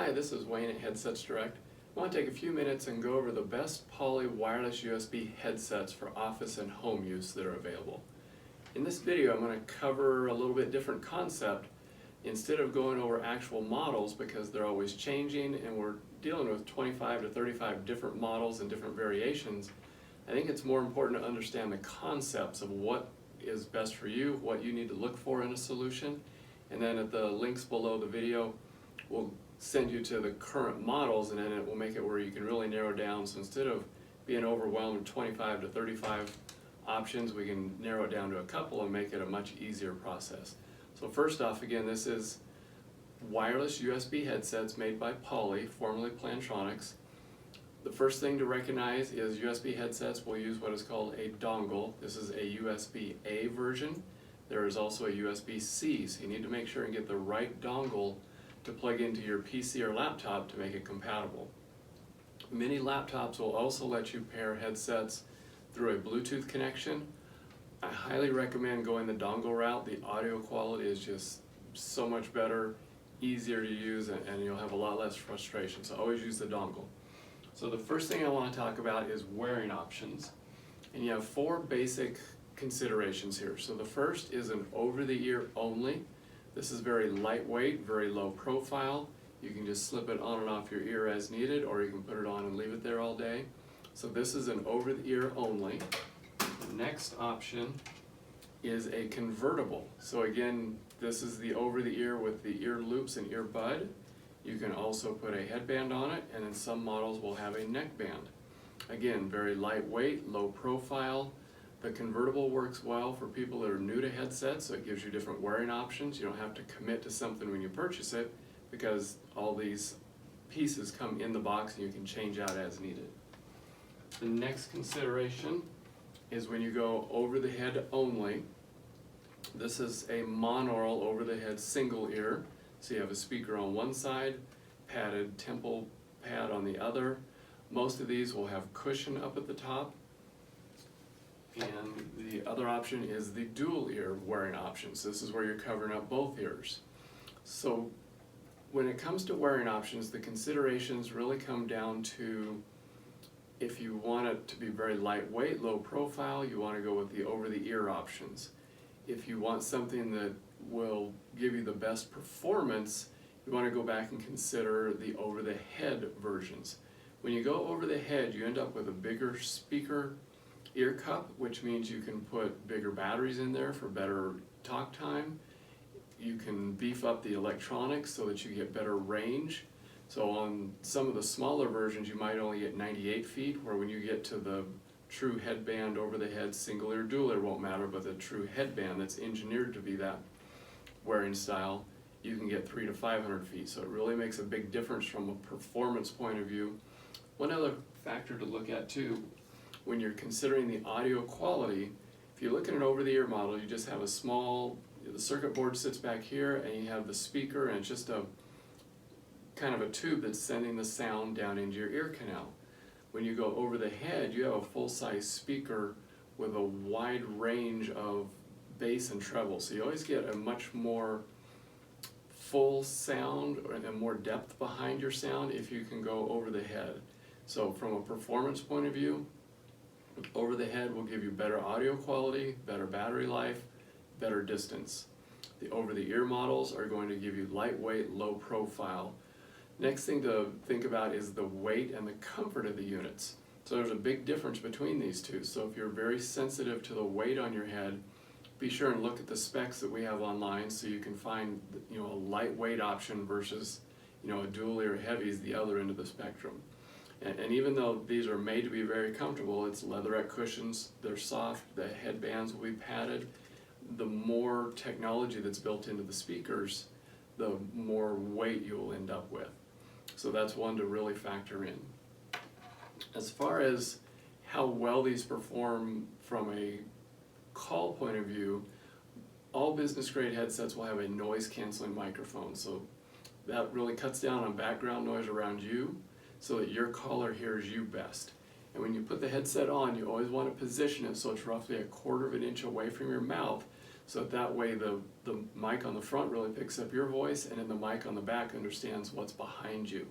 Hi, this is Wayne at Headsets Direct. I want to take a few minutes and go over the best Poly wireless USB headsets for office and home use that are available. In this video, I'm going to cover a little bit different concept instead of going over actual models because they're always changing and we're dealing with 25 to 35 different models and different variations. I think it's more important to understand the concepts of what is best for you, what you need to look for in a solution, and then at the links below the video, we'll send you to the current models, and then it will make it where you can really narrow down. So instead of being overwhelmed with 25 to 35 options, we can narrow it down to a couple and make it a much easier process. So first off, again, this is wireless USB headsets made by Poly, formerly Plantronics. The first thing to recognize is USB headsets will use what is called a dongle. This is a USB-A version. There is also a USB-C, so you need to make sure and get the right dongle to plug into your PC or laptop to make it compatible. Many laptops will also let you pair headsets through a Bluetooth connection. I highly recommend going the dongle route. The audio quality is just so much better, easier to use, and you'll have a lot less frustration. So always use the dongle. So the first thing I want to talk about is wearing options. And you have four basic considerations here. So the first is an over-the-ear only. This is very lightweight, very low profile. You can just slip it on and off your ear as needed, or you can put it on and leave it there all day. So this is an over-the-ear only. The next option is a convertible. So again, this is the over-the-ear with the ear loops and earbud. You can also put a headband on it, and then some models will have a neckband. Again, very lightweight, low profile. The convertible works well for people that are new to headsets, so it gives you different wearing options. You don't have to commit to something when you purchase it because all these pieces come in the box and you can change out as needed. The next consideration is when you go over the head only. This is a monaural over the head single ear. So you have a speaker on one side, padded temple pad on the other. Most of these will have cushion up at the top. And the other option is the dual ear wearing options. This is where you're covering up both ears. So when it comes to wearing options, the considerations really come down to if you want it to be very lightweight, low profile, you want to go with the over-the-ear options. If you want something that will give you the best performance, you want to go back and consider the over-the-head versions. When you go over the head, you end up with a bigger speaker ear cup, which means you can put bigger batteries in there for better talk time. You can beef up the electronics so that you get better range. So on some of the smaller versions, you might only get 98 feet, where when you get to the true headband over the head, single ear, dual ear won't matter, but the true headband that's engineered to be that wearing style, you can get 300 to 500 feet. So it really makes a big difference from a performance point of view. One other factor to look at too, when you're considering the audio quality, if you look at an over-the-ear model, you just have a small, the circuit board sits back here and you have the speaker and it's just a kind of a tube that's sending the sound down into your ear canal. When you go over the head, you have a full-size speaker with a wide range of bass and treble. So you always get a much more full sound and more depth behind your sound if you can go over the head. So from a performance point of view, over the head will give you better audio quality, better battery life, better distance. The over-the-ear models are going to give you lightweight, low profile. Next thing to think about is the weight and the comfort of the units. So there's a big difference between these two. So if you're very sensitive to the weight on your head, be sure and look at the specs that we have online so you can find a lightweight option versus a dual ear heavy is the other end of the spectrum. And even though these are made to be very comfortable, it's leatherette cushions, they're soft, the headbands will be padded. The more technology that's built into the speakers, the more weight you'll end up with. So that's one to really factor in. As far as how well these perform from a call point of view, all business grade headsets will have a noise canceling microphone. So that really cuts down on background noise around you, so that your caller hears you best. And when you put the headset on, you always want to position it so it's roughly 1/4 of an inch away from your mouth So that way the mic on the front really picks up your voice, and then the mic on the back understands what's behind you.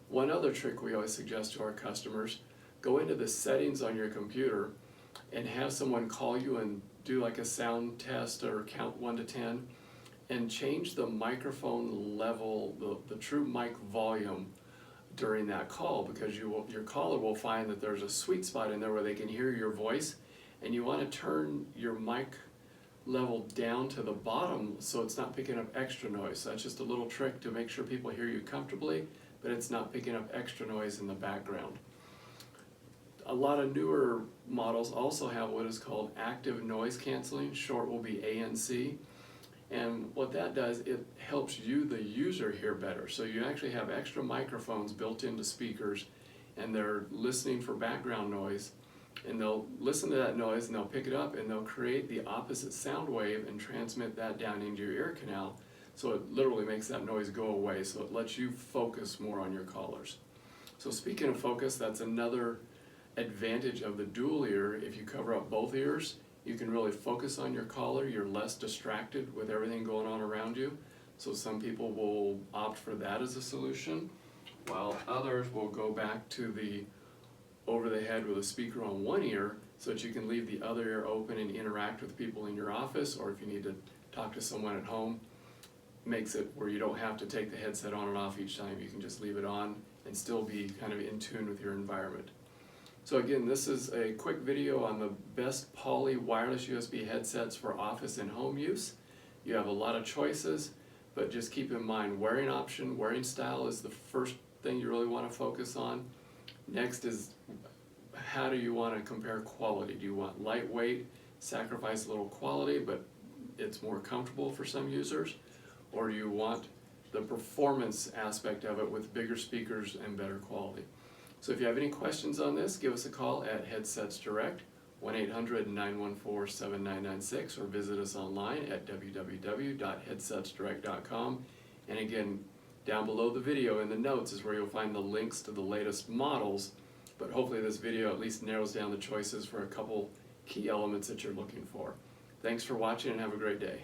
One other trick we always suggest to our customers, go into the settings on your computer and have someone call you and do like a sound test or count 1 to 10 and change the microphone level, the true mic volume during that call, because your caller will find that there's a sweet spot in there where they can hear your voice, and you want to turn your mic level down to the bottom so it's not picking up extra noise. So that's just a little trick to make sure people hear you comfortably, but it's not picking up extra noise in the background. A lot of newer models also have what is called active noise canceling, short will be ANC. And what that does, it helps you, the user, hear better. So you actually have extra microphones built into speakers, and they're listening for background noise, and they'll listen to that noise and they'll pick it up and they'll create the opposite sound wave and transmit that down into your ear canal. So it literally makes that noise go away, so it lets you focus more on your callers. So speaking of focus, that's another advantage of the dual ear. If you cover up both ears, you can really focus on your caller. You're less distracted with everything going on around you. So some people will opt for that as a solution, while others will go back to the over the head with a speaker on one ear so that you can leave the other ear open and interact with people in your office, or if you need to talk to someone at home. Makes it where you don't have to take the headset on and off each time. You can just leave it on and still be kind of in tune with your environment. So again, this is a quick video on the best Poly wireless USB headsets for office and home use. You have a lot of choices, but just keep in mind wearing option, wearing style is the first thing you really want to focus on. Next is how do you want to compare quality? Do you want lightweight, sacrifice a little quality, but it's more comfortable for some users? Or do you want the performance aspect of it with bigger speakers and better quality? So if you have any questions on this, give us a call at Headsets Direct, 1-800-914-7996, or visit us online at www.headsetsdirect.com. And again, down below the video in the notes is where you'll find the links to the latest models, but hopefully this video at least narrows down the choices for a couple key elements that you're looking for. Thanks for watching and have a great day.